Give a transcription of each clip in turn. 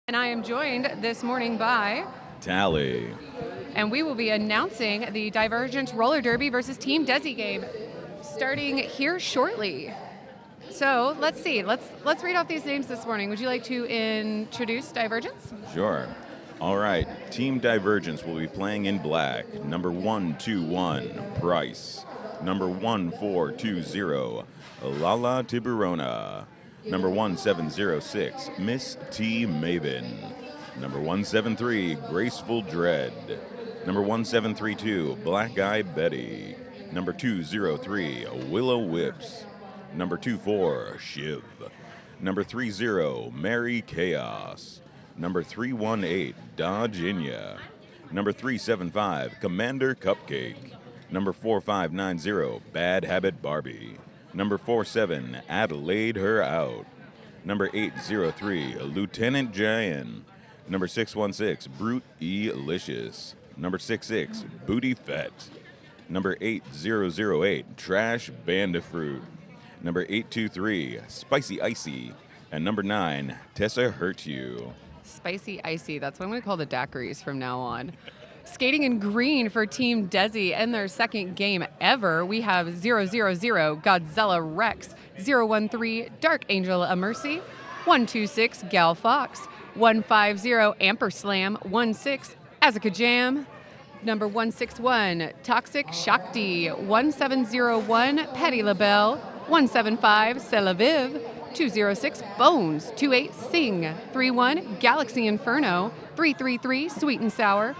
And I am joined this morning by Tally. And we will be announcing the Divergence Roller Derby versus Team Desi game starting here shortly. So let's see. Let's read off these names this morning. Would you like to introduce Divergence? Sure. All right. Team Divergence will be playing in black. Number 121, Price. Number 1420, Lala Tiburona. Number 1706, Miss T. Maven. Number 173, Graceful Dread. Number 1732, Black Eye Betty. Number 203, Willow Whips. Number 24, Shiv. Number 30, Mary Chaos. Number 318, Dodge Inya. Number 375, Commander Cupcake. Number 4590, Bad Habit Barbie. Number 47, Adelaide Her Out. Number 803, Lieutenant Jayan. Number 616, Brute Elicious. Number 66, Booty Fett. Number 8008, Trash Bandifruit. Number 823, Spicy Icy. And number 9, Tessa Hurt You. Spicy Icy. That's what I'm going to call the daiquiris from now on. Skating in green for Team Desi in their second game ever, we have 000 Godzilla Rex, 013 Dark Angel of Mercy, 126 Gal Fox, 150 Amperslam, 16 Azaka Jam, number 161 Toxic Shakti, 1701 Petty LaBelle, 175 Selaviv, 206 Bones, 28 Sing, 31 Galaxy Inferno, 333 Sweet and Sour.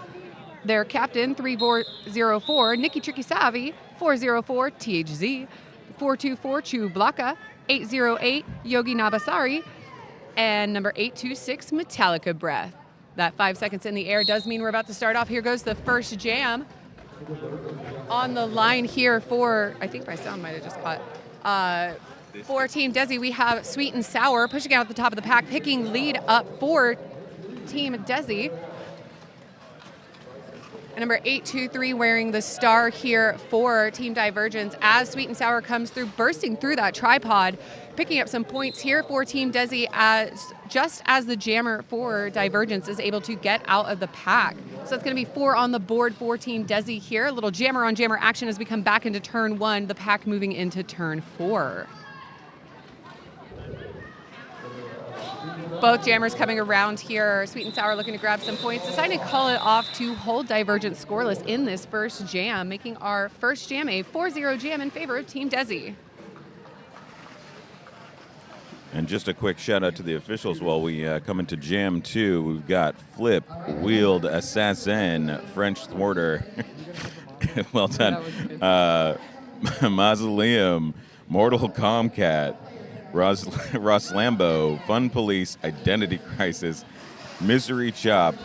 Their captain, 3404, Nikki Tricky Savi, 404, THZ, 424, Chu Blaka, 808, Yogi Nabasari, and number 826, Metallica Breath. That 5 seconds in the air does mean we're about to start off. Here goes the first jam. On the line here for, I think my sound might have just caught, for Team Desi, we have Sweet and Sour pushing out at the top of the pack, picking lead up for Team Desi. Number 823 wearing the star here for Team Divergence as Sweet and Sour comes through, bursting through that tripod, picking up some points here for Team Desi just as the jammer for Divergence is able to get out of the pack. So it's going to be 4 on the board for Team Desi here. A little jammer on jammer action as we come back into turn 1, the pack moving into turn 4. Both jammers coming around here. Sweet and Sour looking to grab some points. Deciding to call it off to hold Divergence scoreless in this first jam, making our first jam a 4-0 jam in favor of Team Desi. And just a quick shout out to the officials while we come into Jam 2. We've got Flip, Wheeled, Assassin, French Thwarter. Well done. Mausoleum, Mortal Comcat, Ross Lambo, Fun Police, Identity Crisis, Misery Chop,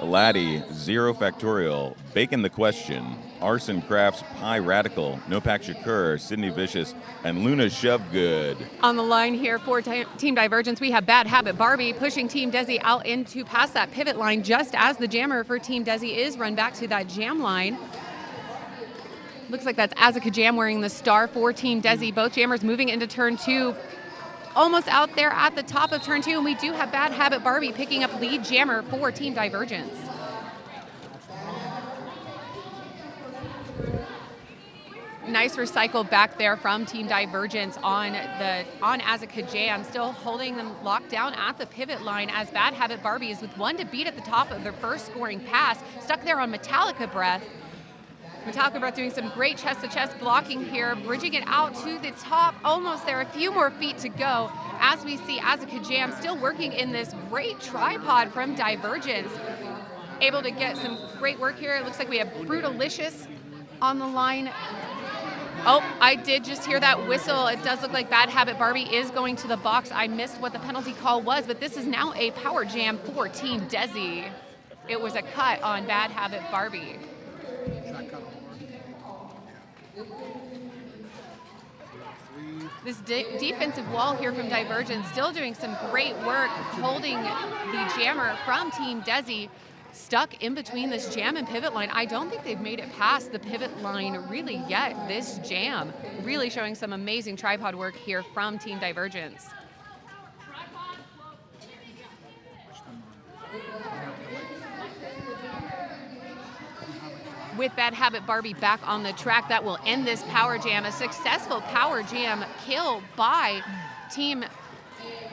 Laddie, Zero Factorial, Bacon the Question, Arson Crafts, Pie Radical, Nopak Shakur, Sydney Vicious, and Luna Shovegood. On the line here for Team Divergence, we have Bad Habit Barbie pushing Team Desi out into past that pivot line just as the jammer for Team Desi is run back to that jam line. Looks like that's Azaka Jam wearing the star for Team Desi. Both jammers moving into turn 2. Almost out there at the top of turn 2, and we do have Bad Habit Barbie picking up lead jammer for Team Divergence. Nice recycle back there from Team Divergence on Azaka Jam, still holding them locked down at the pivot line as Bad Habit Barbie is with 1 to beat at the top of their first scoring pass, stuck there on Metallica Breath. Metallica Breath doing some great chest-to-chest blocking here, bridging it out to the top, almost there, a few more feet to go, as we see Azaka Jam still working in this great tripod from Divergence. Able to get some great work here. It looks like we have Brutalicious on the line. Oh, I did just hear that whistle. It does look like Bad Habit Barbie is going to the box. I missed what the penalty call was, but this is now a power jam for Team Desi. It was a cut on Bad Habit Barbie. This defensive wall here from Divergence still doing some great work holding the jammer from Team Desi stuck in between this jam and pivot line. I don't think they've made it past the pivot line really yet this jam. Really showing some amazing tripod work here from Team Divergence. with Bad Habit Barbie back on the track. That will end this power jam. A successful power jam kill by Team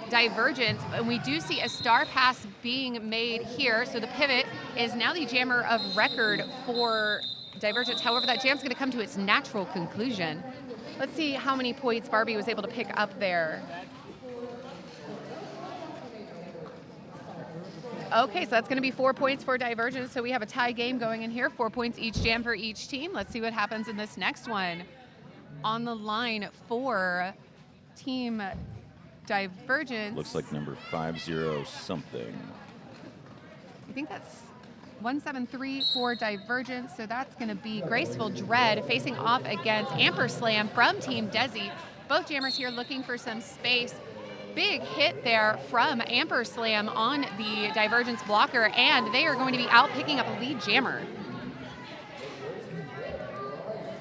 Divergence. And we do see a star pass being made here. So the pivot is now the jammer of record for Divergence. However, that jam's going to come to its natural conclusion. Let's see how many points Barbie was able to pick up there. Okay, so that's going to be 4 points for Divergence. So we have a tie game going in here, 4 points each jam for each team. Let's see what happens in this next one. On the line for Team Divergence. Looks like number 50 something. I think that's 173 for Divergence. So that's going to be Graceful Dread facing off against Amperslam from Team Desi. Both jammers here looking for some space. Big hit there from Amperslam on the Divergence blocker, and they are going to be out picking up a lead jammer.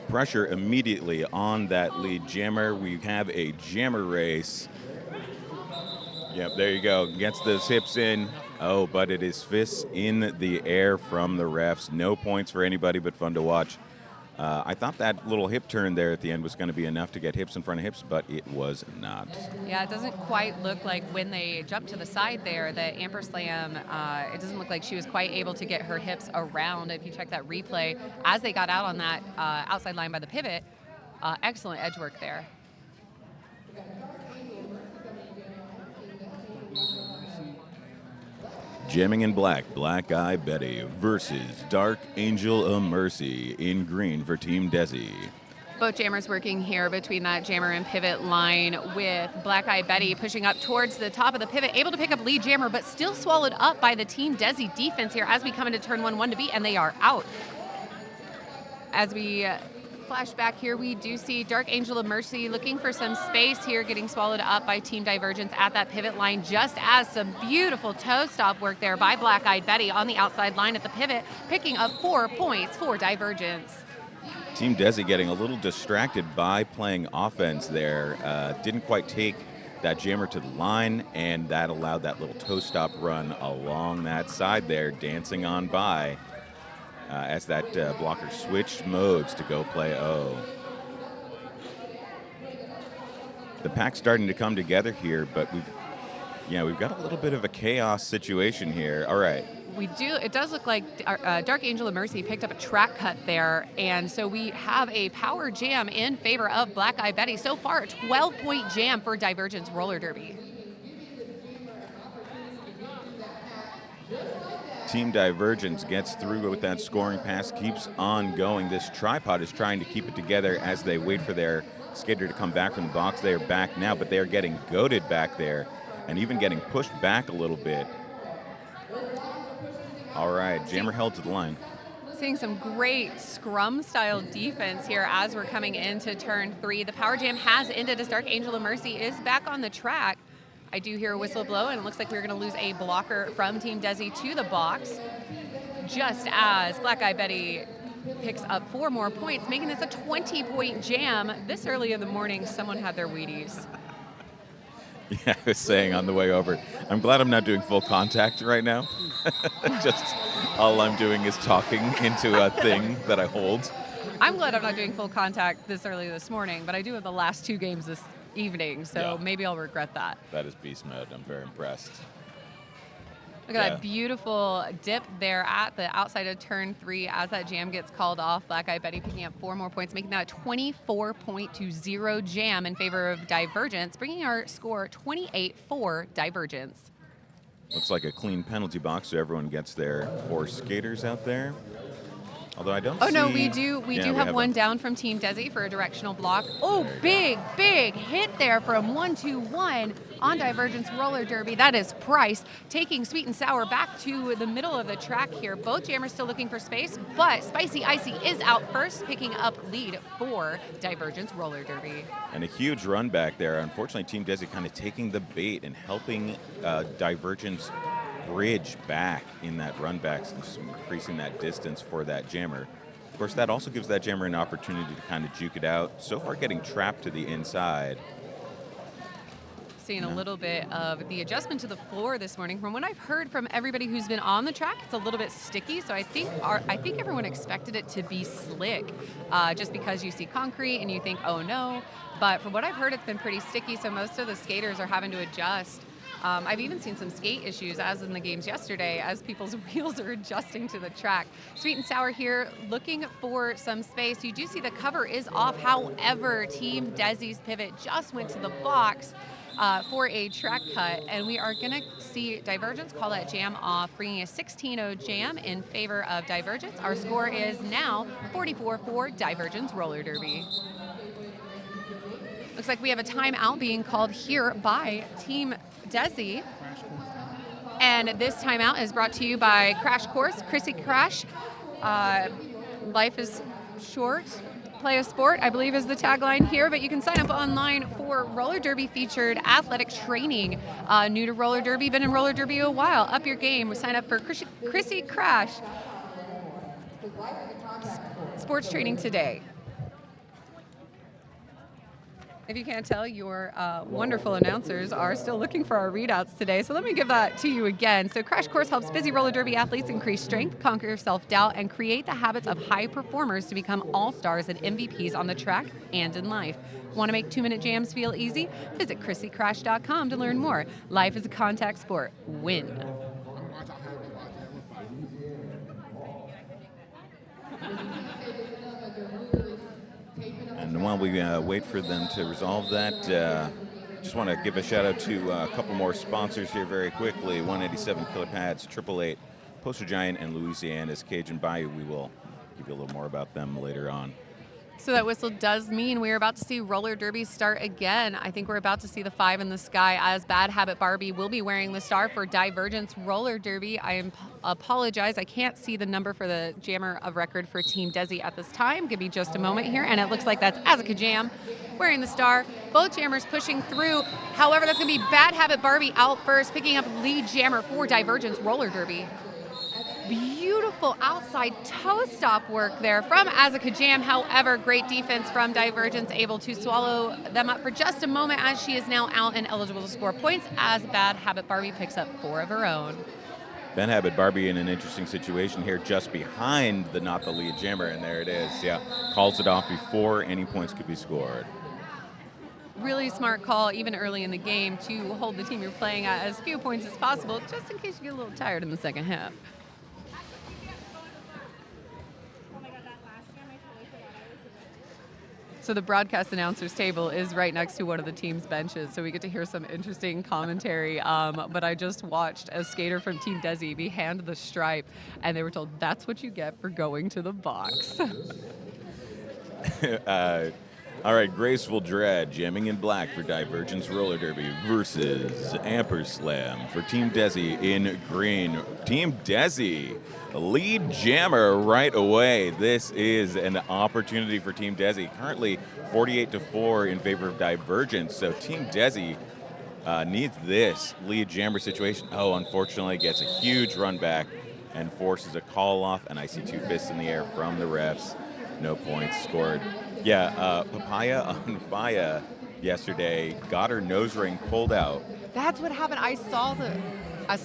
Pressure immediately on that lead jammer. We have a jammer race. Yep, there you go. Gets those hips in. Oh, but it is fists in the air from the refs. No points for anybody, but fun to watch. I thought that little hip turn there at the end was going to be enough to get hips in front of hips, but it was not. Yeah, it doesn't quite look like when they jumped to the side there that Amperslam, it doesn't look like she was quite able to get her hips around. If you check that replay, as they got out on that outside line by the pivot, excellent edge work there. Jamming in black, Black Eye Betty versus Dark Angel of Mercy in green for Team Desi. Both jammers working here between that jammer and pivot line, with Black Eye Betty pushing up towards the top of the pivot, able to pick up lead jammer, but still swallowed up by the Team Desi defense here as we come into turn 1 to beat, and they are out. As we flash back here, we do see Dark Angel of Mercy looking for some space here, getting swallowed up by Team Divergence at that pivot line, just as some beautiful toe stop work there by Black Eyed Betty on the outside line at the pivot, picking up 4 points for Divergence. Team Desi getting a little distracted by playing offense there. Didn't quite take that jammer to the line, and that allowed that little toe stop run along that side there, dancing on by. As that blocker switched modes to go play O. The pack's starting to come together here, but we've got a little bit of a chaos situation here. All right. We do. It does look like Dark Angel of Mercy picked up a track cut there, and so we have a power jam in favor of Black Eye Betty. So far, a 12-point jam for Divergence Roller Derby. Team Divergence gets through with that scoring pass, keeps on going. This tripod is trying to keep it together as they wait for their skater to come back from the box. They are back now, but they are getting goaded back there and even getting pushed back a little bit. All right, jammer held to the line. Seeing some great scrum-style defense here as we're coming into turn 3. The power jam has ended as Dark Angel of Mercy is back on the track. I do hear a whistle blow, and it looks like we're going to lose a blocker from Team Desi to the box, just as Black Eye Betty picks up 4 more points, making this a 20-point jam. This early in the morning, someone had their Wheaties. Yeah, I was saying on the way over, I'm glad I'm not doing full contact right now. Just all I'm doing is talking into a thing that I hold. I'm glad I'm not doing full contact this early this morning, but I do have the last 2 games this evening, so maybe I'll regret that. That is beast mode. I'm very impressed. Look at that beautiful dip there at the outside of turn 3 as that jam gets called off. Black Eye Betty picking up 4 more points, making that a 24-0 jam in favor of Divergence, bringing our score 28 for Divergence. Looks like a clean penalty box, so everyone gets their 4 skaters out there. Although I don't see... Oh, no, we do have one down from Team Desi for a directional block. Oh, big hit there from 1-2-1 on Divergence Roller Derby. That is Price taking Sweet and Sour back to the middle of the track here. Both jammers still looking for space, but Spicy Icy is out first, picking up lead for Divergence Roller Derby. And a huge run back there. Unfortunately, Team Desi kind of taking the bait and helping Divergence bridge back in that run back, and just increasing that distance for that jammer. Of course, that also gives that jammer an opportunity to kind of juke it out. So far, getting trapped to the inside. seeing No. a little bit of the adjustment to the floor this morning. From what I've heard from everybody who's been on the track, it's a little bit sticky. So I think everyone expected it to be slick, just because you see concrete and you think, oh no. But from what I've heard, it's been pretty sticky. So most of the skaters are having to adjust. I've even seen some skate issues, as in the games yesterday, as people's wheels are adjusting to the track. Sweet and Sour here, looking for some space. You do see the cover is off. However, Team Desi's pivot just went to the box for a track cut, and we are going to see Divergence call that jam off, bringing a 16-0 jam in favor of Divergence. Our score is now 44-4 Divergence Roller Derby. Looks like we have a timeout being called here by Team Desi. And this timeout is brought to you by Crash Course, Chrissy Crash. Life is short, play a sport, I believe is the tagline here, but you can sign up online for roller derby featured athletic training. New to roller derby, been in roller derby a while, up your game. Sign up for Chrissy Crash sports training today. If you can't tell, your wonderful announcers are still looking for our readouts today, so let me give that to you again. So Crash Course helps busy roller derby athletes increase strength, conquer self-doubt, and create the habits of high performers to become all-stars and MVPs on the track and in life. Want to make 2-minute jams feel easy? Visit ChrissyCrash.com to learn more. Life is a contact sport. Win. And while we wait for them to resolve that, just want to give a shout out to a couple more sponsors here very quickly. 187 Killer Pads, 888 Poster Giant, and Louisiana's Cajun Bayou. We will give you a little more about them later on. So that whistle does mean we're about to see roller derby start again. I think we're about to see the 5 in the sky, as Bad Habit Barbie will be wearing the star for Divergence roller derby. I apologize, I can't see the number for the jammer of record for Team Desi at this time. Give me just a moment here, and it looks like that's Azaka Jam wearing the star. Both jammers pushing through. However, that's going to be Bad Habit Barbie out first, picking up lead jammer for Divergence roller derby. Beautiful outside toe stop work there from Azaka Jam. However, great defense from Divergence, able to swallow them up for just a moment, as she is now out and eligible to score points, as Bad Habit Barbie picks up 4 of her own. Bad Habit Barbie in an interesting situation here, just behind the not the lead jammer, and there it is. Yeah, calls it off before any points could be scored. Really smart call, even early in the game, to hold the team you're playing at as few points as possible, just in case you get a little tired in the second half. So the broadcast announcers table is right next to one of the team's benches, so we get to hear some interesting commentary. But I just watched a skater from Team Desi be handed the stripe, and they were told, that's what you get for going to the box. All right, Graceful Dread, jamming in black for Divergence Roller Derby versus Amperslam for Team Desi in green. Team Desi, lead jammer right away. This is an opportunity for Team Desi. Currently 48-4 in favor of Divergence. So Team Desi needs this lead jammer situation. Oh, unfortunately, gets a huge run back and forces a call off. And I see 2 fists in the air from the refs. No points scored. Yeah, Papaya on fire yesterday got her nose ring pulled out. That's what happened. I saw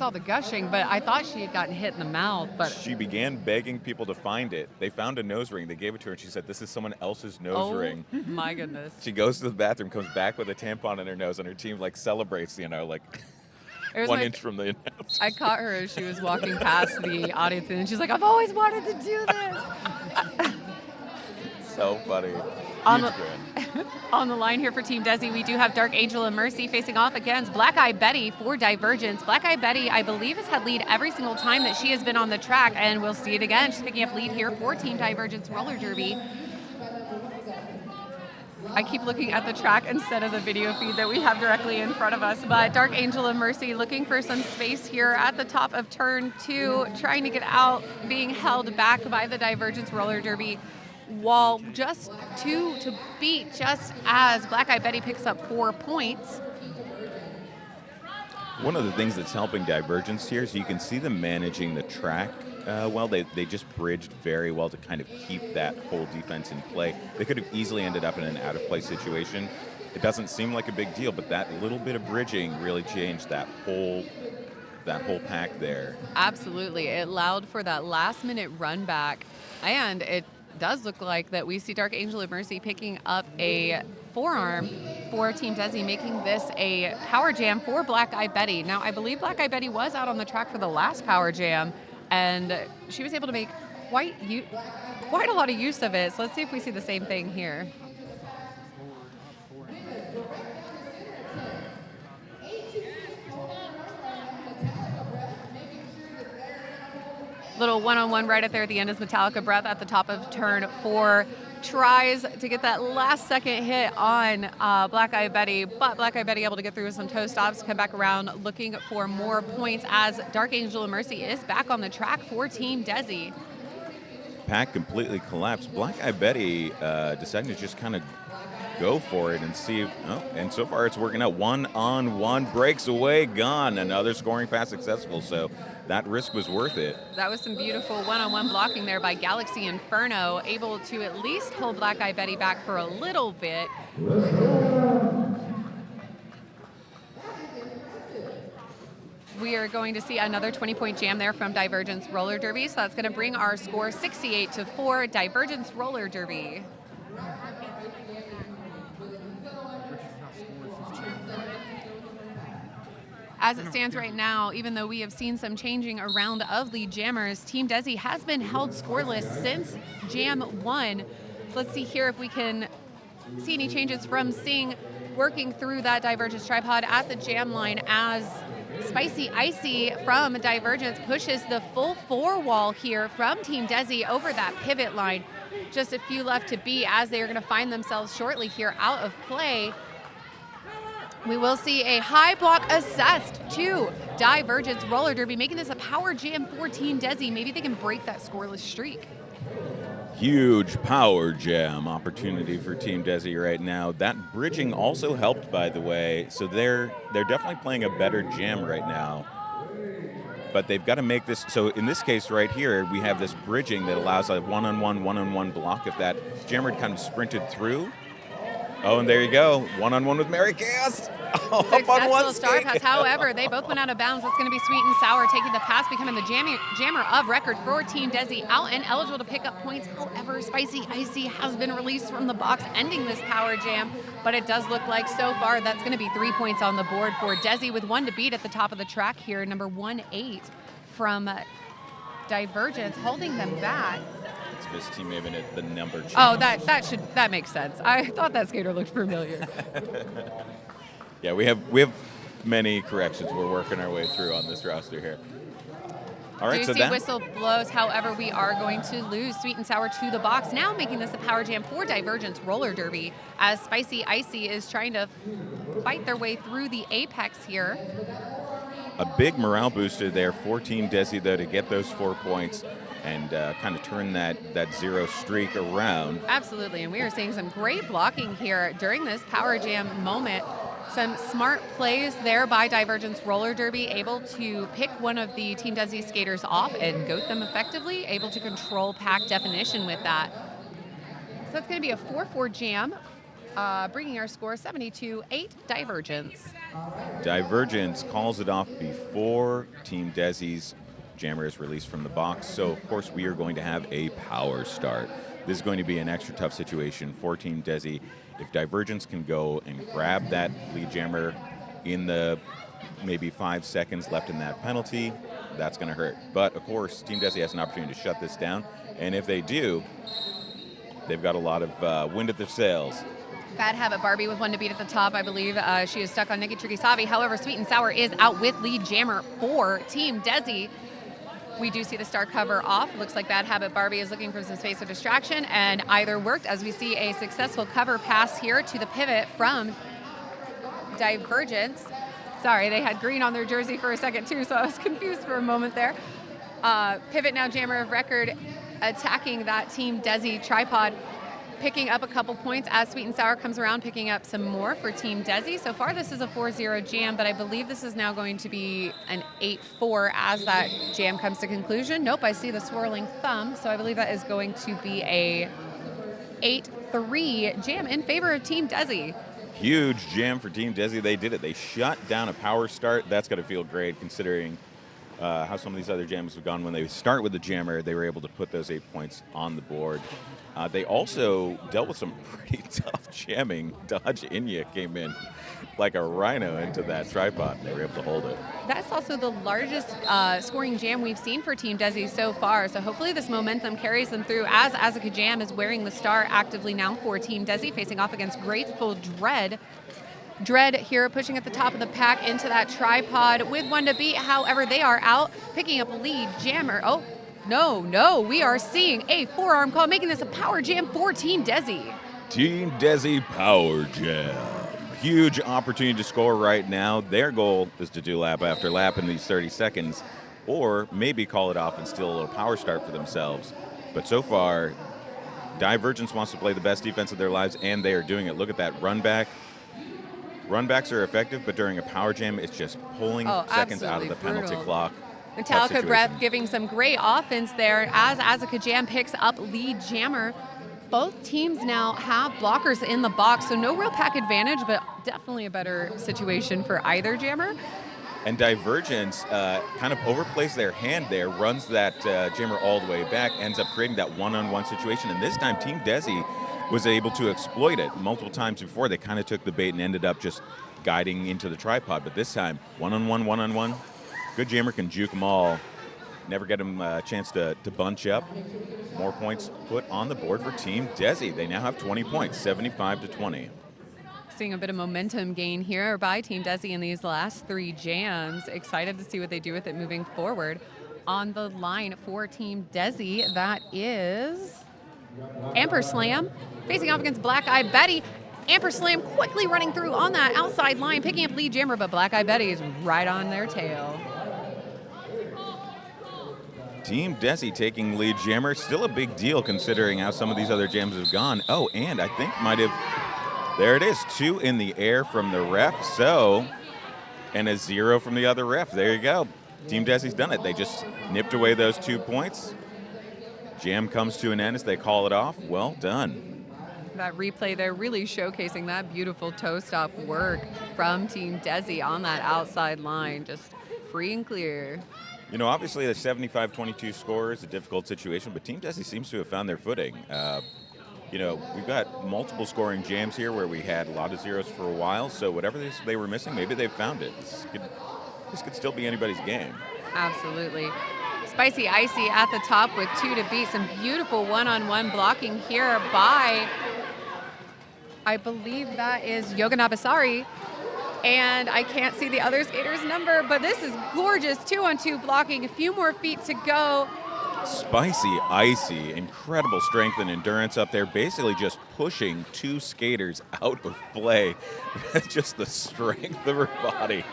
the gushing, but I thought she had gotten hit in the mouth. But she began begging people to find it. They found a nose ring. They gave it to her, and she said, "This is someone else's nose ring." Oh my goodness. She goes to the bathroom, comes back with a tampon in her nose, and her team celebrates, like 1 inch from the announcer. I caught her as she was walking past the audience, and she's like, "I've always wanted to do this." So funny. On the line here for Team Desi, we do have Dark Angel and Mercy facing off against Black Eye Betty for Divergence. Black Eye Betty, I believe, has had lead every single time that she has been on the track, and we'll see it again. She's picking up lead here for Team Divergence Roller Derby. I keep looking at the track instead of the video feed that we have directly in front of us, but Dark Angel and Mercy looking for some space here at the top of turn 2, trying to get out, being held back by the Divergence Roller Derby wall, just 2 to beat, just as Black Eye Betty picks up 4 points. One of the things that's helping Divergence here is you can see them managing the track well. They just bridged very well to kind of keep that whole defense in play. They could have easily ended up in an out-of-play situation, it doesn't seem like a big deal, but that little bit of bridging really changed that whole pack there. Absolutely. It allowed for that last-minute run back, and it does look like that we see Dark Angel of Mercy picking up a forearm for Team Desi, making this a power jam for Black Eye Betty. Now, I believe Black Eye Betty was out on the track for the last power jam, and she was able to make quite a lot of use of it. So let's see if we see the same thing here. Little one-on-one right up there at the end is Metallica Breath at the top of turn 4. Tries to get that last second hit on Black Eye Betty, but Black Eye Betty able to get through with some toe stops, come back around looking for more points as Dark Angel of Mercy is back on the track for Team Desi. Pack completely collapsed. Black Eye Betty deciding to just kind of go for it and see. And so far it's working out. 1-on-1 breaks away, gone. Another scoring pass successful. So that risk was worth it. That was some beautiful one-on-one blocking there by Galaxy Inferno, able to at least hold Black Eye Betty back for a little bit. We are going to see another 20-point jam there from Divergence Roller Derby. So that's going to bring our score 68-4, Divergence Roller Derby. As it stands right now, even though we have seen some changing around of lead jammers, Team Desi has been held scoreless since Jam 1. So let's see here if we can see any changes from Singh working through that Divergence tripod at the jam line as Spicy Icy from Divergence pushes the full 4 wall here from Team Desi over that pivot line. Just a few left to beat as they are going to find themselves shortly here out of play. We will see a high block assessed to Divergence Roller Derby, making this a power jam for Team Desi. Maybe they can break that scoreless streak. Huge power jam opportunity for Team Desi right now. That bridging also helped, by the way. So they're definitely playing a better jam right now. But they've got to make this. So in this case right here, we have this bridging that allows a one-on-one block. If that jammer kind of sprinted through. Oh, and there you go. One-on-one with Mary Chaos. Oh, up on one star pass. However, they both went out of bounds. That's going to be Sweet and Sour taking the pass, becoming the jammer of record for Team Desi, out and eligible to pick up points. However, Spicy Icy has been released from the box, ending this power jam. But it does look like so far that's going to be 3 points on the board for Desi, with 1 to beat at the top of the track here. Number 1-8 from Divergence, holding them back. His team even at the number. Oh, that makes sense. I thought that skater looked familiar. Yeah, we have many corrections we're working our way through on this roster here. All right, so that whistle blows. However, we are going to lose Sweet and Sour to the box, now making this a power jam for Divergence Roller Derby as Spicy Icy is trying to fight their way through the apex here. A big morale booster there for Team Desi, though, to get those 4 points and kind of turn that 0 streak around. Absolutely, and we are seeing some great blocking here during this power jam moment. Some smart plays there by Divergence Roller Derby, able to pick one of the Team Desi skaters off and goat them effectively, able to control pack definition with that. So that's going to be a 4-4 jam, bringing our score 72-8 Divergence. Divergence calls it off before Team Desi's jammer is released from the box, so of course we are going to have a power start. This is going to be an extra tough situation for Team Desi. If Divergence can go and grab that lead jammer in the maybe 5 seconds left in that penalty, that's going to hurt. But of course, Team Desi has an opportunity to shut this down, and if they do, they've got a lot of wind at their sails. Bad Habit Barbie with 1 to beat at the top, I believe. She is stuck on Nikki Tricky Savi. However, Sweet and Sour is out with lead jammer for Team Desi. We do see the star cover off. Looks like Bad Habit Barbie is looking for some space or distraction, and either worked as we see a successful cover pass here to the pivot from Divergence. Sorry, they had green on their jersey for a second too, so I was confused for a moment there. Pivot now jammer of record attacking that Team Desi tripod, picking up a couple points as Sweet and Sour comes around, picking up some more for Team Desi. So far, this is a 4-0 jam, but I believe this is now going to be an 8-4 as that jam comes to conclusion. Nope, I see the swirling thumb, so I believe that is going to be a 8-3 jam in favor of Team Desi. Huge jam for Team Desi. They did it. They shut down a power start. That's got to feel great considering how some of these other jams have gone. When they start with the jammer, they were able to put those 8 points on the board. They also dealt with some pretty tough jamming. Dodge Inya came in like a rhino into that tripod, and they were able to hold it. That's also the largest scoring jam we've seen for Team Desi so far, so hopefully this momentum carries them through as Asuka Jam is wearing the star actively now for Team Desi, facing off against Grateful Dread. Dread here pushing at the top of the pack into that tripod with one to beat. However, they are out, picking up lead jammer. Oh, no, we are seeing a forearm call, making this a power jam for Team Desi. Team Desi power jam. Huge opportunity to score right now. Their goal is to do lap after lap in these 30 seconds, or maybe call it off and steal a little power start for themselves. But so far, Divergence wants to play the best defense of their lives, and they are doing it. Look at that run back. Runbacks are effective, but during a power jam, it's just pulling seconds out of the penalty clock. Metallica Breath giving some great offense there as Asuka Jam picks up lead jammer. Both teams now have blockers in the box, so no real pack advantage, but definitely a better situation for either jammer. And Divergence kind of overplays their hand there, runs that jammer all the way back, ends up creating that one-on-one situation. And this time, Team Desi was able to exploit it. Multiple times before, they kind of took the bait and ended up just guiding into the tripod. But this time, one-on-one. Good jammer can juke them all. Never get them a chance to bunch up. More points put on the board for Team Desi. They now have 20 points, 75-20. Seeing a bit of momentum gain here by Team Desi in these last 3 jams. Excited to see what they do with it moving forward. On the line for Team Desi, that is Amper Slam facing off against Black Eye Betty. Amper Slam quickly running through on that outside line, picking up lead jammer, but Black Eye Betty is right on their tail. Team Desi taking lead jammer, still a big deal considering how some of these other jams have gone. Oh, and I think there it is, 2 in the air from the ref, and a 0 from the other ref. There you go. Team Desi's done it. They just nipped away those 2 points. Jam comes to an end as they call it off. Well done. That replay there really showcasing that beautiful toe stop work from Team Desi on that outside line, just free and clear. You know, obviously the 75-22 score is a difficult situation, but Team Desi seems to have found their footing. We've got multiple scoring jams here where we had a lot of zeros for a while, so whatever they were missing, maybe they've found it. This could still be anybody's game. Absolutely. Spicy Icy at the top with 2 to beat. Some beautiful one-on-one blocking here by, I believe that is Yoga Nabasari. And I can't see the other skater's number, but this is gorgeous 2-on-2 blocking. A few more feet to go. Spicy Icy, incredible strength and endurance up there, basically just pushing 2 skaters out of play. Just the strength of her body.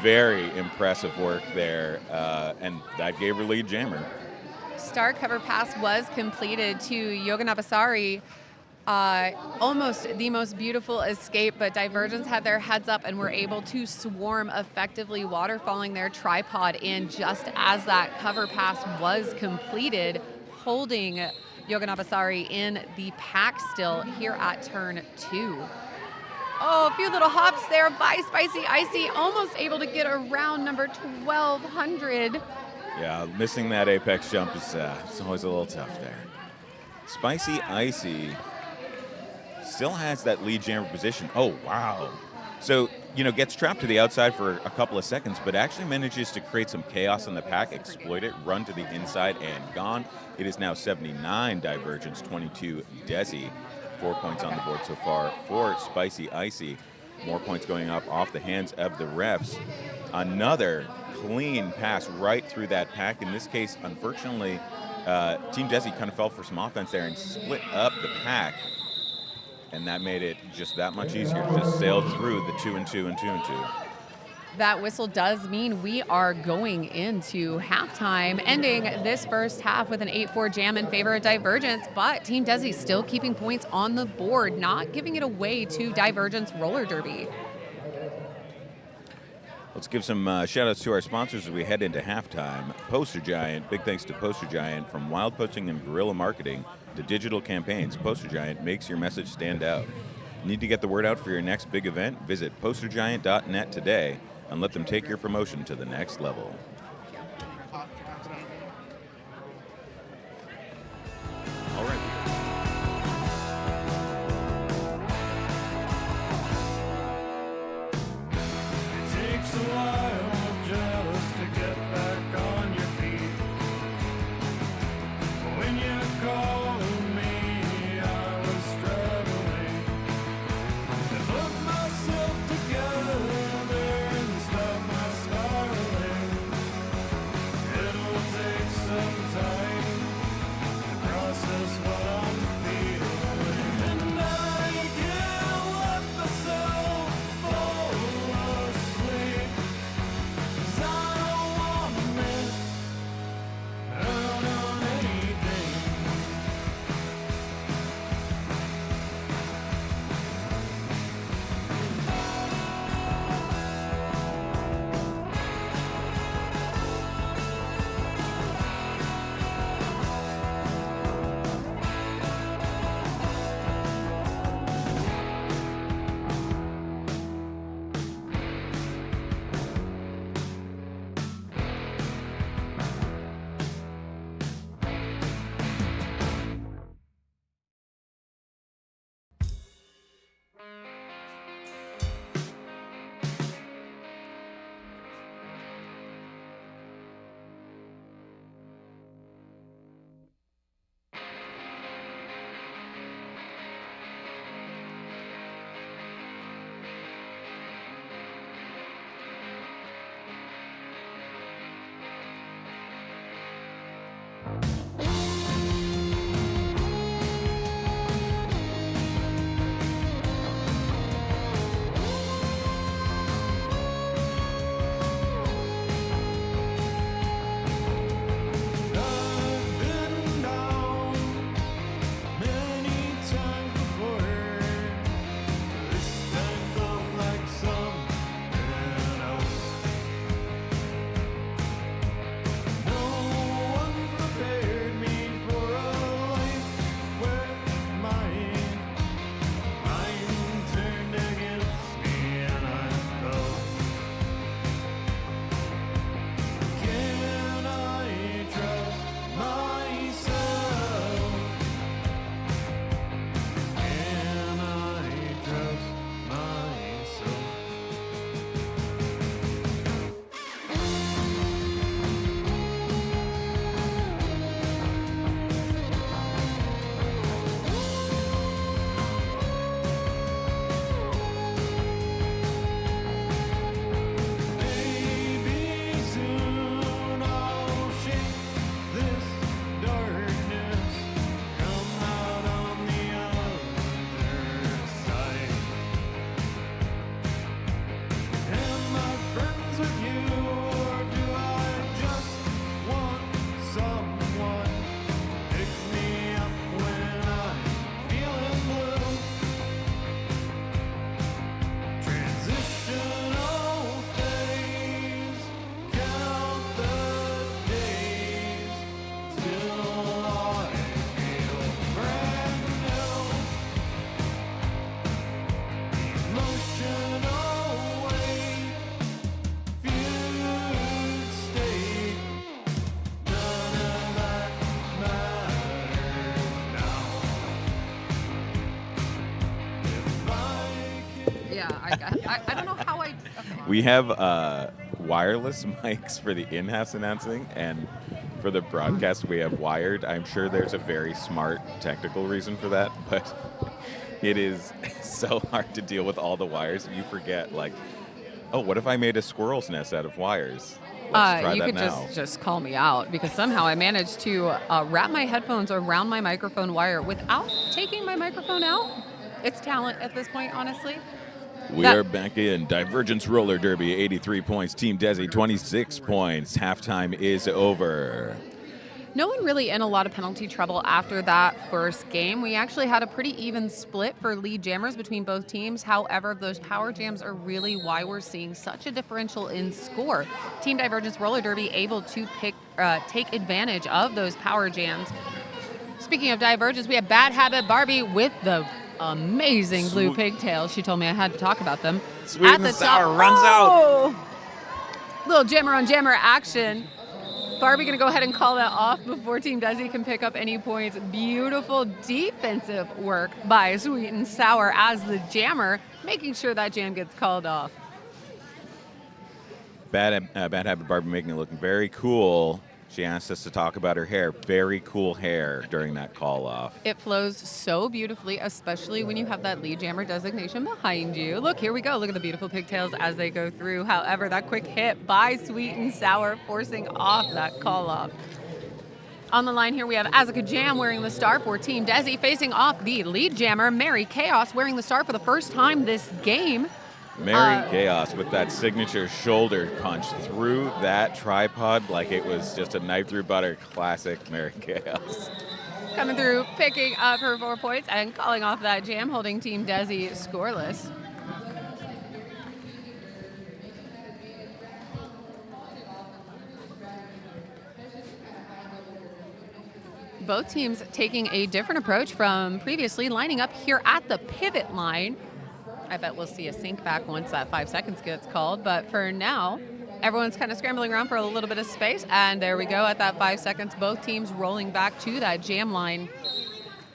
Very impressive work there, and that gave her lead jammer. Star cover pass was completed to Yoga Nabasari. Almost the most beautiful escape, but Divergence had their heads up and were able to swarm effectively, waterfalling their tripod in just as that cover pass was completed, holding Yoga Nabasari in the pack still here at turn 2. Oh, a few little hops there by Spicy Icy, almost able to get around number 1200. Yeah, missing that apex jump is it's always a little tough there. Spicy Icy still has that lead jammer position. Oh, wow. So, gets trapped to the outside for a couple of seconds, but actually manages to create some chaos in the pack, exploit it, run to the inside, and gone. It is now 79 Divergence, 22 Desi. 4 points on the board so far for Spicy Icy. More points going up off the hands of the refs. Another clean pass right through that pack. In this case, unfortunately, Team Desi kind of fell for some offense there and split up the pack. And that made it just that much easier to just sail through the 2-and-2 and 2-and-2. That whistle does mean we are going into halftime, ending this first half with an 8-4 jam in favor of Divergence, but Team Desi still keeping points on the board, not giving it away to Divergence Roller Derby. Let's give some shout-outs to our sponsors as we head into halftime. Poster Giant, big thanks to Poster Giant. From wild posting and guerrilla marketing to digital campaigns, Poster Giant makes your message stand out. Need to get the word out for your next big event? Visit postergiant.net today and let them take your promotion to the next level. All right. It takes a while just to get back on your feet. When you called me, I was struggling to put myself together and stop my spiraling. It'll take some time to process what I'm feeling, and I can't let myself fall asleep, 'cause I don't wanna miss out on anything. I've been down many times before. This time felt like something else. No one prepared me for a life where my mind turned against me and I felt. Can I trust myself? Can I trust myself? Maybe soon I'll shake this darkness, come out on the other side. Am I friends with you, or do I just want someone to pick me up when I'm feeling blue? Transitional phase, count the days till I feel brand new. Emotional weight, fugue state, none of that matters now. If I can. Yeah, I don't know how I. Okay. We have wireless mics for the in-house announcing, and for the broadcast we have wired. I'm sure there's a very smart technical reason for that, but it is so hard to deal with all the wires. You forget, like, oh, what if I made a squirrel's nest out of wires? Let's try You that could now. just call me out, because somehow I managed to wrap my headphones around my microphone wire without taking my microphone out. It's talent at this point, honestly. We That- are back in Divergence Roller Derby, 83 points. Team Desi, 26 points. Halftime is over. No one really in a lot of penalty trouble after that first game. We actually had a pretty even split for lead jammers between both teams. However, those power jams are really why we're seeing such a differential in score. Team Divergence Roller Derby able to take advantage of those power jams. Speaking of Divergence, we have Bad Habit Barbie with the amazing blue pigtails. She told me I had to talk about them. Sweet At and the sour top, runs out. oh! Little jammer on jammer action. Barbie going to go ahead and call that off before Team Desi can pick up any points. Beautiful defensive work by Sweet and Sour as the jammer, making sure that jam gets called off. Bad Habit Barbie making it look very cool. She asked us to talk about her hair. Very cool hair during that call off. It flows so beautifully, especially when you have that lead jammer designation behind you. Look, here we go. Look at the beautiful pigtails as they go through. However, that quick hit by Sweet and Sour forcing off that call off. On the line here, we have Azaka Jam wearing the star for Team Desi, facing off the lead jammer, Mary Chaos, wearing the star for the first time this game. Mary Chaos with that signature shoulder punch through that tripod like it was just a knife through butter. Classic Mary Chaos. Coming through, picking up her 4 points and calling off that jam, holding Team Desi scoreless. Both teams taking a different approach from previously, lining up here at the pivot line. I bet we'll see a sync back once that 5 seconds gets called, but for now, everyone's kind of scrambling around for a little bit of space, and there we go at that 5 seconds. Both teams rolling back to that jam line,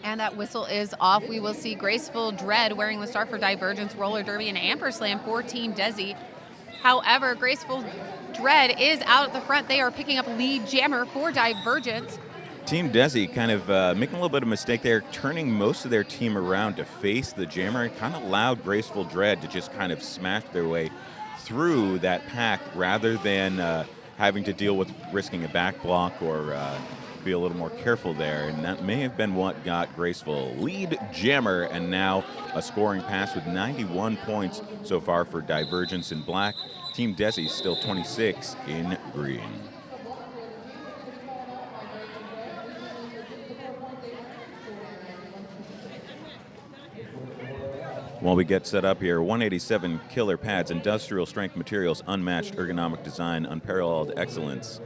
and that whistle is off. We will see Graceful Dread wearing the star for Divergence, Roller Derby, and Amper Slam for Team Desi. However, Graceful Dread is out at the front. They are picking up lead jammer for Divergence. Team Desi kind of making a little bit of a mistake there, turning most of their team around to face the jammer, and kind of allowed Graceful Dread to just kind of smash their way through that pack rather than having to deal with risking a back block or be a little more careful there. And that may have been what got Graceful lead jammer, and now a scoring pass with 91 points so far for Divergence in black. Team Desi still 26 in green. While we get set up here, 187 killer pads, industrial strength materials, unmatched ergonomic design, unparalleled excellence.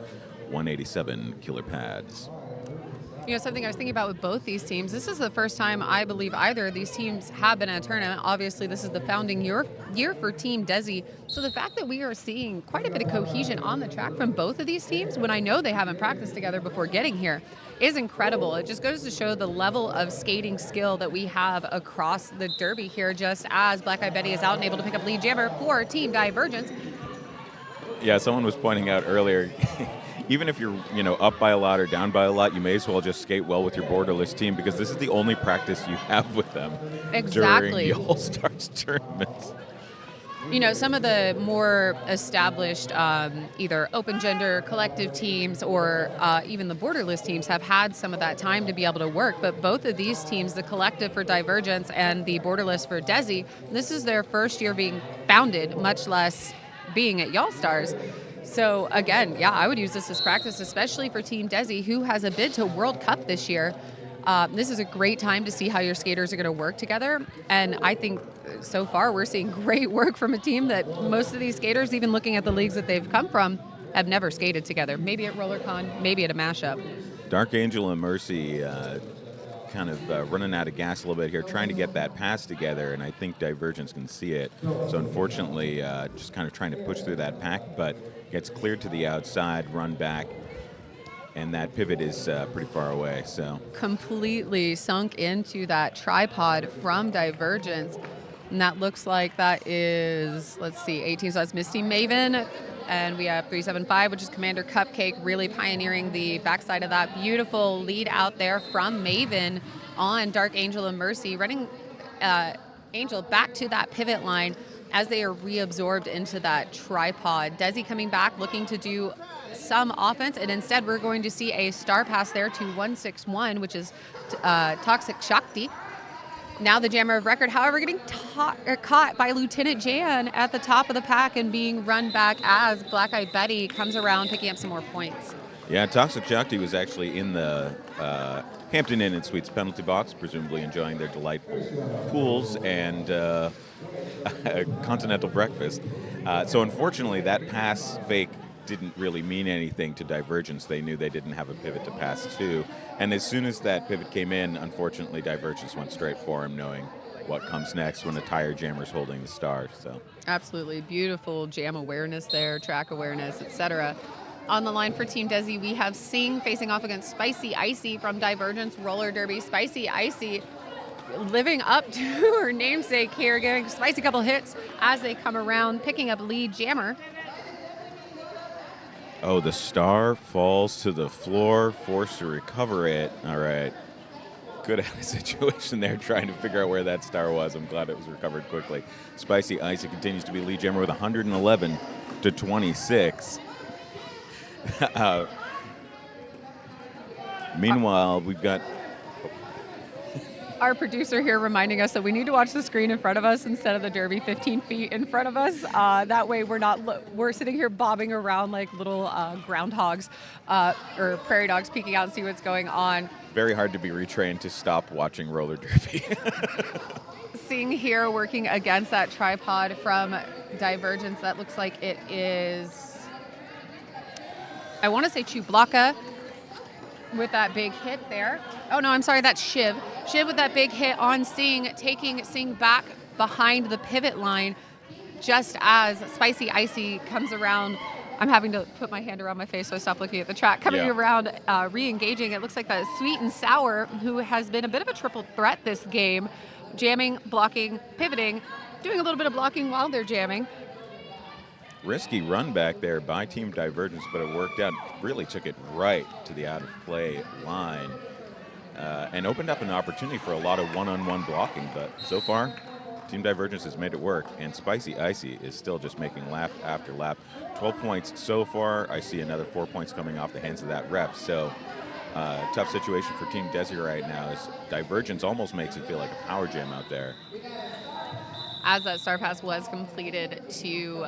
187 killer pads. You know, something I was thinking about with both these teams, this is the first time I believe either of these teams have been in a tournament. Obviously, this is the founding year for Team Desi. So the fact that we are seeing quite a bit of cohesion on the track from both of these teams, when I know they haven't practiced together before getting here, is incredible. It just goes to show the level of skating skill that we have across the Derby here, just as Black Eyed Betty is out and able to pick up lead jammer for Team Divergence. Yeah, someone was pointing out earlier, even if you're up by a lot or down by a lot, you may as well just skate well with your borderless team, because this is the only practice you have with them during the All-Stars tournaments. You know, some of the more established either open gender collective teams or even the borderless teams have had some of that time to be able to work. But both of these teams, the collective for Divergence and the borderless for Desi, this is their first year being founded, much less being at All-Stars. So again, yeah, I would use this as practice, especially for Team Desi, who has a bid to World Cup this year. This is a great time to see how your skaters are going to work together. And I think so far we're seeing great work from a team that most of these skaters, even looking at the leagues that they've come from, have never skated together. Maybe at RollerCon, maybe at a mashup. Dark Angel and Mercy kind of running out of gas a little bit here, trying to get that pass together, and I think Divergence can see it. So unfortunately, just kind of trying to push through that pack, but gets cleared to the outside, run back, and that pivot is pretty far away. So completely sunk into that tripod from Divergence, and that looks like that is, let's see, 18, so that's Misty Maven, and we have 375, which is Commander Cupcake, really pioneering the backside of that beautiful lead out there from Maven on Dark Angel and Mercy, running Angel back to that pivot line as they are reabsorbed into that tripod. Desi coming back, looking to do some offense, and instead we're going to see a star pass there to 161, which is Toxic Shakti. Now the jammer of record, however, getting caught by Lieutenant Jan at the top of the pack and being run back as Black Eyed Betty comes around picking up some more points. Yeah, Toxic Shakti was actually in the Hampton Inn and Suites penalty box, presumably enjoying their delightful pools and a continental breakfast. So unfortunately, that pass fake didn't really mean anything to Divergence. They knew they didn't have a pivot to pass to. And as soon as that pivot came in, unfortunately, Divergence went straight for him, knowing what comes next when a tire jammer's holding the star. So Absolutely beautiful jam awareness there, track awareness, etc. On the line for Team Desi, we have Sing facing off against Spicy Icy from Divergence Roller Derby. Spicy Icy living up to her namesake here, giving Spicy a couple hits as they come around, picking up lead jammer. oh, the star falls to the floor, forced to recover it. All right. Good at a situation there trying to figure out where that star was. I'm glad it was recovered quickly. Spicy Icy continues to be lead jammer with 111 to 26. Meanwhile, we've got Our producer here reminding us that we need to watch the screen in front of us instead of the derby 15 feet in front of us. That way we're sitting here bobbing around like little groundhogs or prairie dogs peeking out and see what's going on. very hard to be retrained to stop watching roller derby. Seeing here working against that tripod from Divergence, that looks like it is, I want to say Chublaka with that big hit there. Oh no, I'm sorry, that's Shiv. Shiv with that big hit on Sing, taking Sing back behind the pivot line just as Spicy Icy comes around. I'm having to put my hand around my face so I stop looking at the track. Coming around, re-engaging. It looks like that Sweet and Sour, who has been a bit of a triple threat this game, jamming, blocking, pivoting, doing a little bit of blocking while they're jamming. Risky run back there by Team Divergence, but it worked out. Really took it right to the out-of-play line and opened up an opportunity for a lot of one-on-one blocking. But so far, Team Divergence has made it work, and Spicy Icy is still just making lap after lap. 12 points so far. I see another 4 points coming off the hands of that ref. So tough situation for Team Desi right now as Divergence almost makes it feel like a power jam out there. As that Star Pass was completed to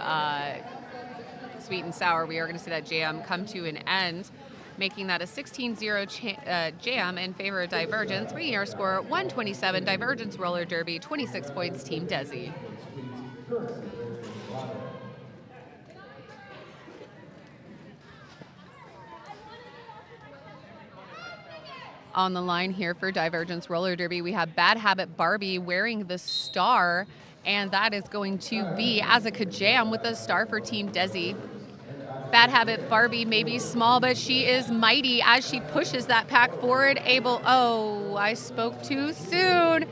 Sweet and Sour, we are going to see that jam come to an end, making that a 16-0 jam in favor of Divergence, bringing our score 127. Divergence Roller Derby, 26 points, Team Desi. On the line here for Divergence Roller Derby, we have Bad Habit Barbie wearing the star, and that is going to be Azaka Jam with the star for Team Desi. Bad Habit Barbie may be small, but she is mighty as she pushes that pack forward. Oh, I spoke too soon.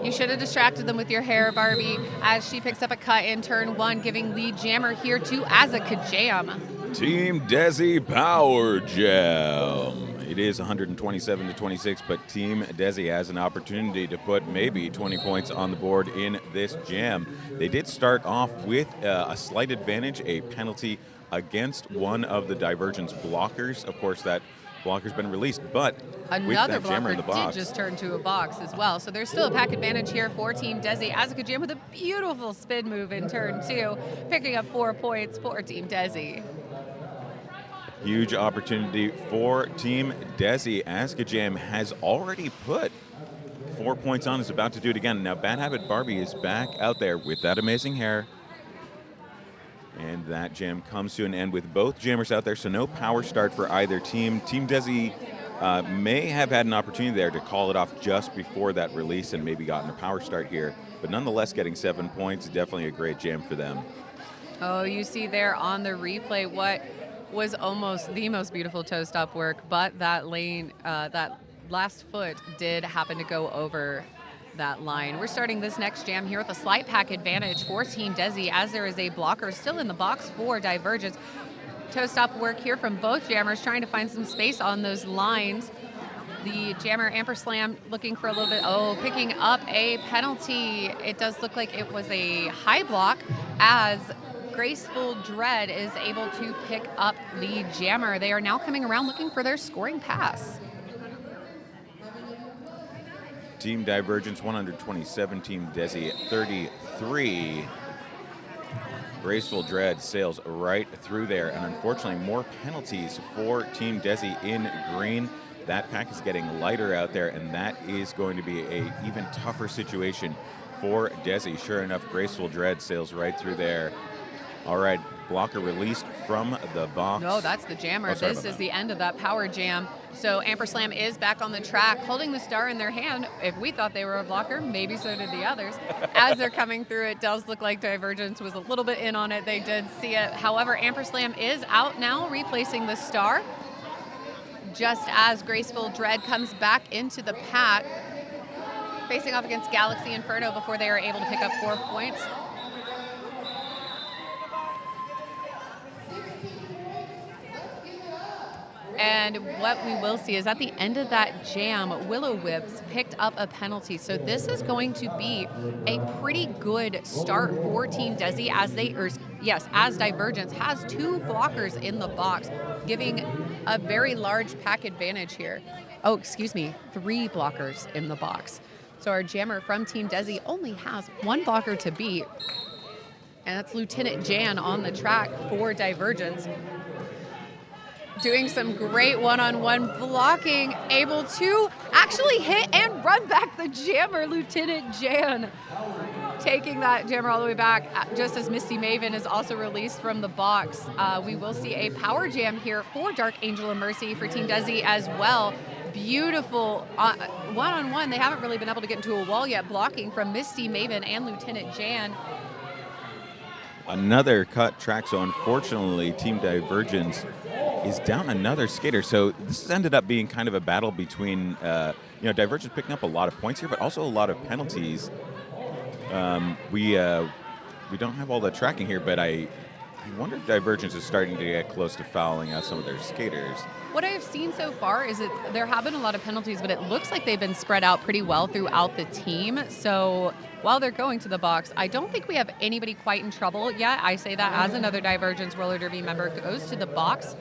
You should have distracted them with your hair, Barbie, as she picks up a cut in turn one, giving lead jammer here to Azaka Jam. Team Desi Power Jam. It is 127 to 26, but Team Desi has an opportunity to put maybe 20 points on the board in this jam. They did start off with a slight advantage, a penalty against one of the Divergence blockers. Of course, that blocker's been released, but another with that jammer in the blocker box, did just turn to a box as well. So there's still a pack advantage here for Team Desi. Azaka Jam with a beautiful spin move in turn two, picking up 4 points for Team Desi. huge opportunity for Team Desi. Azka Jam has already put 4 points on, is about to do it again. Now, Bad Habit Barbie is back out there with that amazing hair. And that jam comes to an end with both jammers out there, so no power start for either team. Team Desi may have had an opportunity there to call it off just before that release and maybe gotten a power start here. But nonetheless, getting 7 points, definitely a great jam for them. Oh, you see there on the replay what was almost the most beautiful toe stop work, but that lane, that last foot did happen to go over that line. We're starting this next jam here with a slight pack advantage for Team Desi as there is a blocker still in the box for Divergence. Toe stop work here from both jammers trying to find some space on those lines. The jammer Amperslam looking for a little bit, picking up a penalty. It does look like it was a high block as Graceful Dread is able to pick up the jammer. They are now coming around looking for their scoring pass. Team Divergence 127, Team Desi 33. Graceful Dread sails right through there, and unfortunately more penalties for Team Desi in green. That pack is getting lighter out there, and that is going to be an even tougher situation for Desi. Sure enough, Graceful Dread sails right through there. All right, blocker released from the box. No, that's the jammer. Oh, sorry This about is that. the end of that power jam. So Amperslam is back on the track, holding the star in their hand. If we thought they were a blocker, maybe so did the others. As they're coming through, it does look like Divergence was a little bit in on it. They did see it. However, Amperslam is out now, replacing the star. Just as Graceful Dread comes back into the pack, facing off against Galaxy Inferno before they are able to pick up 4 points. And what we will see is at the end of that jam, Willow Whips picked up a penalty. So this is going to be a pretty good start for Team Desi as Divergence has 2 blockers in the box, giving a very large pack advantage here. Oh, excuse me, 3 blockers in the box. So our jammer from Team Desi only has 1 blocker to beat, and that's Lieutenant Jan on the track for Divergence. Doing some great one-on-one blocking, able to actually hit and run back the jammer, Lieutenant Jan. Taking that jammer all the way back, just as Misty Maven is also released from the box. We will see a power jam here for Dark Angel of Mercy for Team Desi as well. Beautiful one-on-one. They haven't really been able to get into a wall yet, blocking from Misty Maven and Lieutenant Jan. Another cut track, so unfortunately, Team Divergence is down another skater. So this has ended up being kind of a battle between, Divergence picking up a lot of points here, but also a lot of penalties. We don't have all the tracking here, but I wonder if Divergence is starting to get close to fouling out some of their skaters. What I've seen so far is that there have been a lot of penalties, but it looks like they've been spread out pretty well throughout the team. So while they're going to the box, I don't think we have anybody quite in trouble yet. I say that as another Divergence roller derby member goes to the box.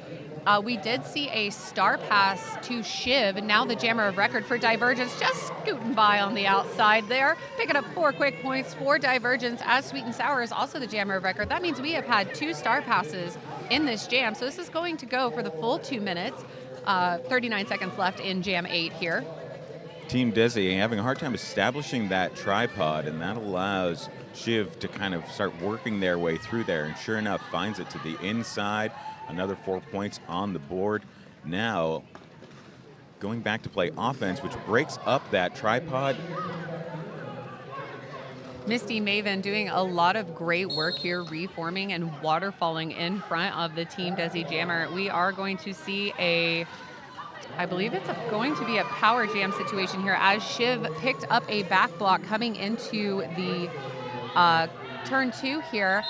We did see a star pass to Shiv, and now the jammer of record for Divergence just scooting by on the outside there, picking up 4 quick points for Divergence, as Sweet and Sour is also the jammer of record. That means we have had 2 star passes in this jam, so this is going to go for the full 2 minutes. 39 seconds left in Jam 8 here. Team Desi having a hard time establishing that tripod, and that allows Shiv to kind of start working their way through there, and sure enough, finds it to the inside. Another 4 points on the board. Now, going back to play offense, which breaks up that tripod. Misty Maven doing a lot of great work here, reforming and waterfalling in front of the Team Desi jammer. We are going to see I believe it's going to be a power jam situation here as Shiv picked up a back block coming into the turn 2 here.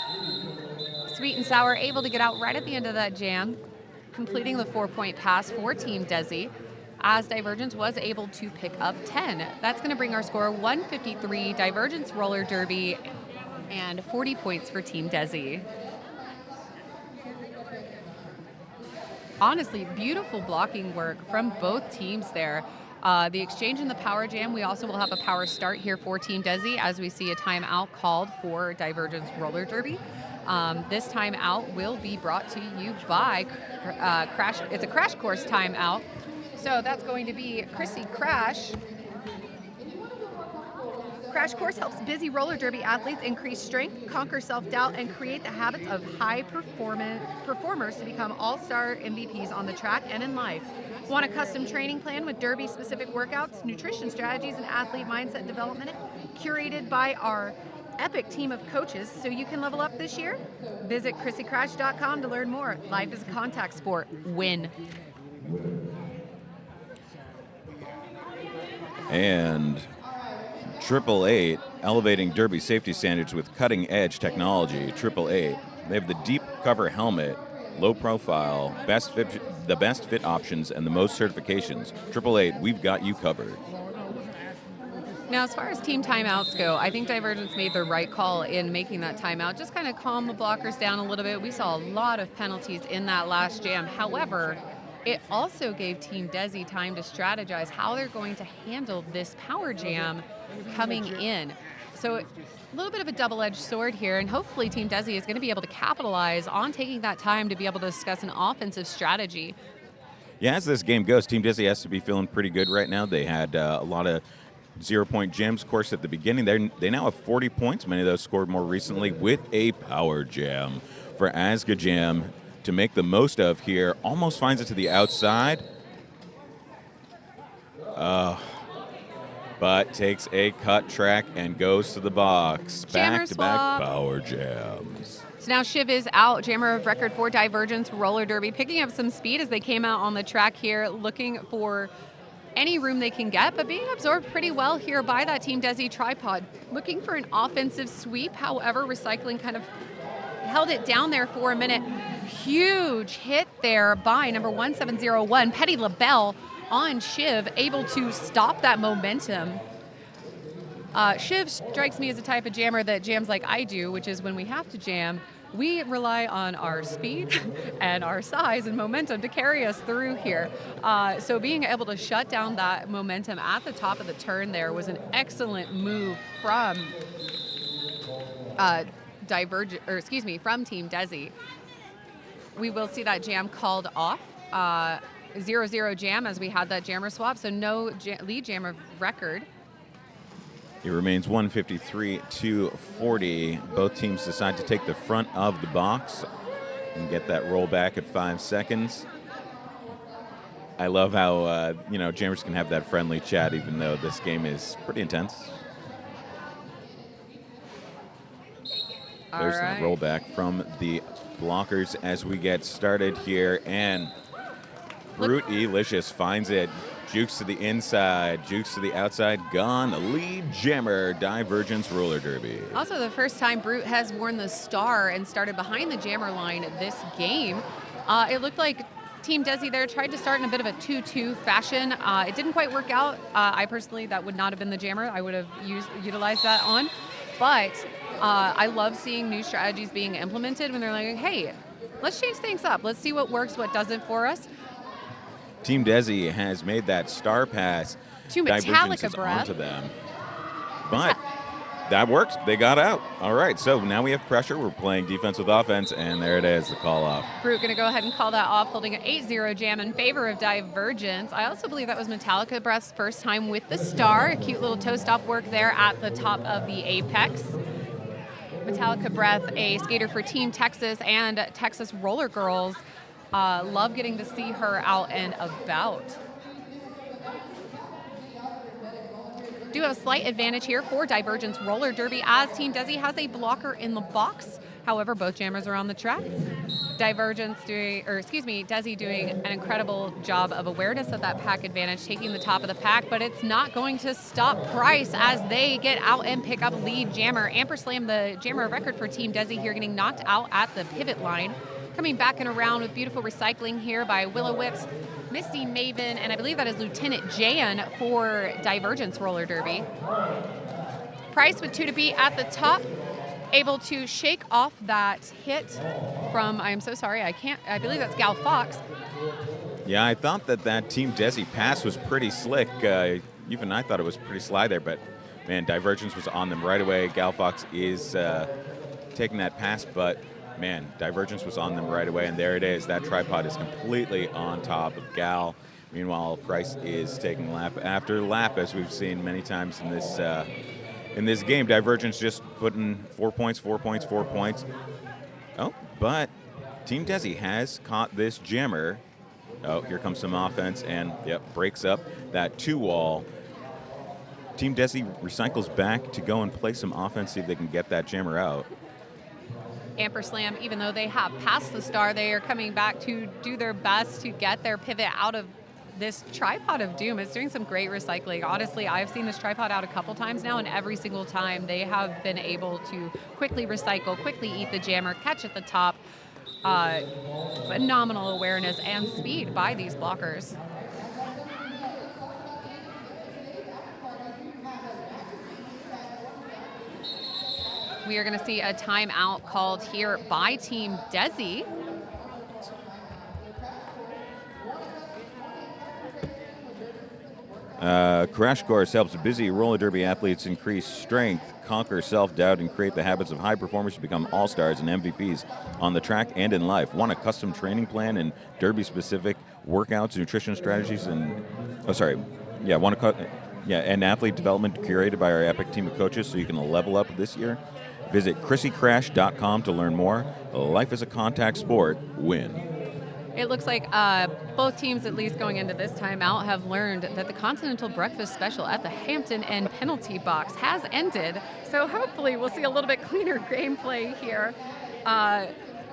Sweet and Sour able to get out right at the end of that jam, completing the 4-point pass for Team Desi, as Divergence was able to pick up 10. That's going to bring our score 153, Divergence roller derby, and 40 points for Team Desi. Honestly, beautiful blocking work from both teams there. The exchange in the power jam, we also will have a power start here for Team Desi as we see a timeout called for Divergence roller derby. This timeout will be brought to you by Crash. It's a Crash Course timeout. So that's going to be Chrissy Crash. Crash Course helps busy roller derby athletes increase strength, conquer self-doubt, and create the habits of high performers to become all-star MVPs on the track and in life. Want a custom training plan with derby-specific workouts, nutrition strategies, and athlete mindset development curated by our epic team of coaches so you can level up this year? Visit ChrissyCrash.com to learn more. Life is a contact sport. Win. And 888 elevating derby safety standards with cutting-edge technology. 888. They have the deep cover helmet, low profile, the best fit options, and the most certifications. 888, we've got you covered. Now, as far as team timeouts go, I think Divergence made the right call in making that timeout. Just kind of calm the blockers down a little bit. We saw a lot of penalties in that last jam. However, it also gave Team Desi time to strategize how they're going to handle this power jam coming in. So a little bit of a double-edged sword here, and hopefully Team Desi is going to be able to capitalize on taking that time to be able to discuss an offensive strategy. Yeah, as this game goes, Team Desi has to be feeling pretty good right now. They had a lot of 0-point jams, of course, at the beginning. They now have 40 points. Many of those scored more recently with a power jam for Asga Jam to make the most of here. Almost finds it to the outside. But takes a cut track and goes to the box. Jammer Back-to-back swap. power jams. So now Shiv is out, jammer of record for Divergence Roller Derby, picking up some speed as they came out on the track here, looking for any room they can get, but being absorbed pretty well here by that Team Desi tripod. Looking for an offensive sweep, however, recycling kind of held it down there for a minute. Huge hit there by number 1701, Petty LaBelle on Shiv, able to stop that momentum. Shiv strikes me as a type of jammer that jams like I do, which is when we have to jam, we rely on our speed and our size and momentum to carry us through here. So being able to shut down that momentum at the top of the turn there was an excellent move from from Team Desi. We will see that jam called off. 0-0 jam as we had that jammer swap, so no lead jammer record. It remains 153-40. Both teams decide to take the front of the box and get that roll back at 5 seconds. I love how jammers can have that friendly chat, even though this game is pretty intense. There's All right. the rollback from the blockers as we get started here, and Brute Elicious finds it. Jukes to the inside, jukes to the outside, gone. Lead jammer, Divergence Roller Derby. Also, the first time Brute has worn the star and started behind the jammer line this game. It looked like Team Desi there tried to start in a bit of a 2-2 fashion. It didn't quite work out. I personally, that would not have been the jammer I would have utilized that on. But I love seeing new strategies being implemented when they're like, hey, let's change things up. Let's see what works, what doesn't for us. Team Desi has made that star pass. To Divergence Metallica is Breath. onto them. But that worked. They got out. All right, so now we have pressure. We're playing defense with offense, and there it is, the call off. Brute going to go ahead and call that off, holding an 8-0 jam in favor of Divergence. I also believe that was Metallica Breath's first time with the star. A cute little toe stop work there at the top of the apex. Metallica Breath, a skater for Team Texas and Texas Roller Girls. Love getting to see her out and about. Do have a slight advantage here for Divergence Roller Derby as Team Desi has a blocker in the box. However, both jammers are on the track. Desi doing an incredible job of awareness of that pack advantage, taking the top of the pack, but it's not going to stop Price as they get out and pick up lead jammer. Amperslam, the jammer of record for Team Desi here, getting knocked out at the pivot line. Coming back and around with beautiful recycling here by Willow Whips, Misty Maven, and I believe that is Lieutenant Jan for Divergence Roller Derby. Price with 2 to beat at the top, able to shake off that hit from, I am so sorry, I believe that's Gal Fox. Yeah, I thought that Team Desi pass was pretty slick. Even I thought it was pretty sly there, but man, Divergence was on them right away. Gal Fox is taking that pass, but man, Divergence was on them right away, and there it is. That tripod is completely on top of Gal. Meanwhile, Price is taking lap after lap, as we've seen many times in this game. Divergence just putting 4 points, 4 points, 4 points. Oh, but Team Desi has caught this jammer. Oh, here comes some offense, and breaks up that 2-wall. Team Desi recycles back to go and play some offense, see if they can get that jammer out. Amperslam, even though they have passed the star, they are coming back to do their best to get their pivot out of this tripod of doom. It's doing some great recycling. Honestly, I've seen this tripod out a couple times now, and every single time they have been able to quickly recycle, quickly eat the jammer, catch at the top. Phenomenal awareness and speed by these blockers. We are going to see a timeout called here by Team Desi. Crash Course helps busy roller derby athletes increase strength, conquer self-doubt, and create the habits of high performers to become all-stars and MVPs on the track and in life. Want a custom training plan and derby-specific workouts, nutrition strategies, and Yeah, and athlete development curated by our epic team of coaches so you can level up this year. Visit chrissycrash.com to learn more. Life is a contact sport. Win. It looks like both teams, at least going into this timeout, have learned that the Continental Breakfast Special at the Hampton Inn penalty box has ended. So hopefully we'll see a little bit cleaner gameplay here.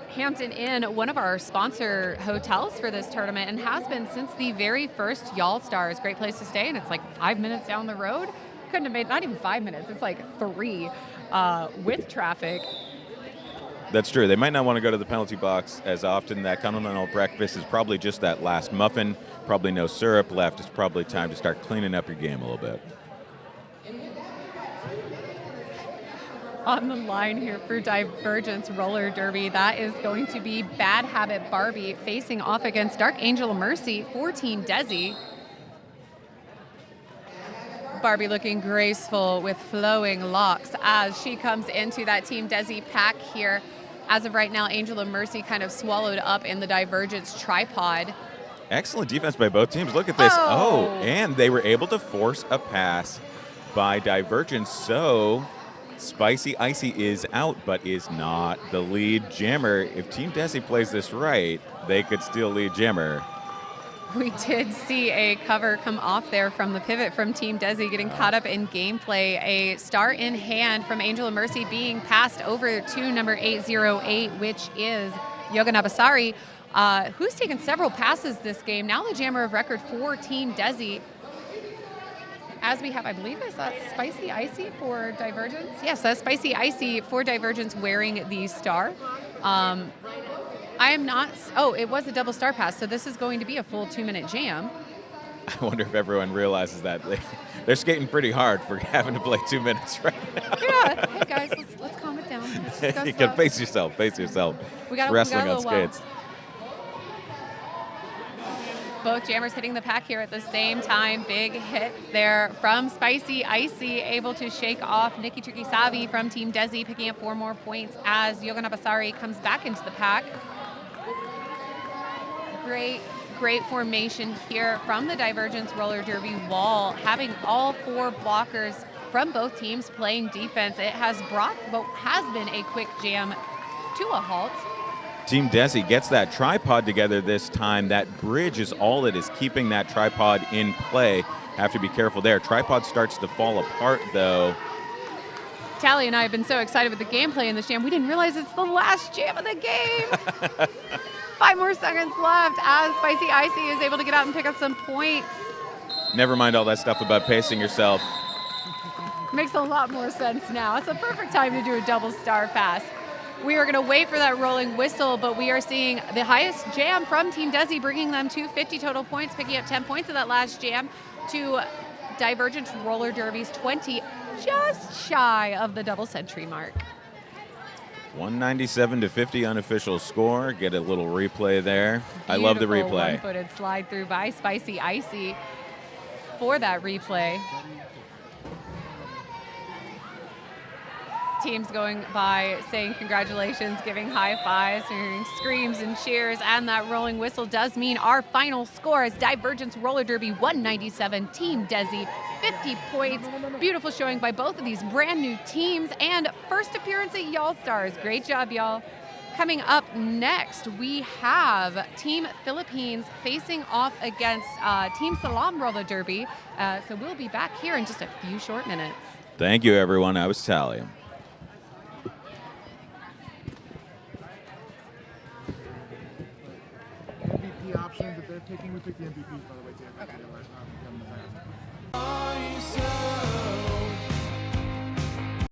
Hampton Inn, one of our sponsor hotels for this tournament, and has been since the very first Y'all Stars. Great place to stay, and it's like 5 minutes down the road. Couldn't have made, not even 5 minutes, it's like 3 with traffic. That's true. They might not want to go to the penalty box as often. That continental breakfast is probably just that last muffin, probably no syrup left. It's probably time to start cleaning up your game a little bit. On the line here for Divergence Roller Derby, that is going to be Bad Habit Barbie facing off against Dark Angel of Mercy for Team Desi. Barbie looking graceful with flowing locks as she comes into that Team Desi pack here. As of right now, Angel of Mercy kind of swallowed up in the Divergence tripod. Excellent defense by both teams. Look at this. Oh, and they were able to force a pass by Divergence. So Spicy Icy is out, but is not the lead jammer. If Team Desi plays this right, they could still lead jammer. We did see a cover come off there from the pivot from Team Desi, getting caught up in gameplay. A star in hand from Angel of Mercy being passed over to number 808, which is Yoga Nabasari, who's taken several passes this game. Now the jammer of record for Team Desi. As we have, I believe, is that Spicy Icy for Divergence? Yes, that's Spicy Icy for Divergence wearing the star. I am not, it was a double star pass, so this is going to be a full 2-minute jam. I wonder if everyone realizes that they're skating pretty hard for having to play 2 minutes right now. Yeah, hey guys, let's calm it down. Let's discuss You can face yourself. We got wrestling a on little skates. Both jammers hitting the pack here at the same time. Big hit there from Spicy Icy, able to shake off Nikki Tricky Savi from Team Desi, picking up 4 more points as Yoga Nabasari comes back into the pack. Great formation here from the Divergence Roller Derby wall, having all 4 blockers from both teams playing defense. It has brought what has been a quick jam to a halt. Team Desi gets that tripod together this time. That bridge is all that is keeping that tripod in play. Have to be careful there. Tripod starts to fall apart, though. Tally and I have been so excited with the gameplay in this jam, we didn't realize it's the last jam of the game. 5 more seconds left as Spicy Icy is able to get out and pick up some points. Never mind all that stuff about pacing yourself. Makes a lot more sense now. It's a perfect time to do a double star pass. We are going to wait for that rolling whistle, but we are seeing the highest jam from Team Desi, bringing them to 50 total points, picking up 10 points of that last jam to Divergent Roller Derby's 20, just shy of the double century mark. 197-50 unofficial score. Get a little replay there. I love the replay. One-footed slide through by Spicy Icy for that replay. Teams going by saying congratulations, giving high fives, hearing screams and cheers, and that rolling whistle does mean our final score is Divergence Roller Derby 197, Team Desi 50 points. Beautiful showing by both of these brand new teams and first appearance at Y'all Stars. Great job, y'all. Coming up next, we have Team Philippines facing off against Team Salam Roller Derby. So we'll be back here in just a few short minutes. Thank you, everyone. I was Tally. MVP options that they're taking. We picked the MVPs, by the way, too. Okay. I said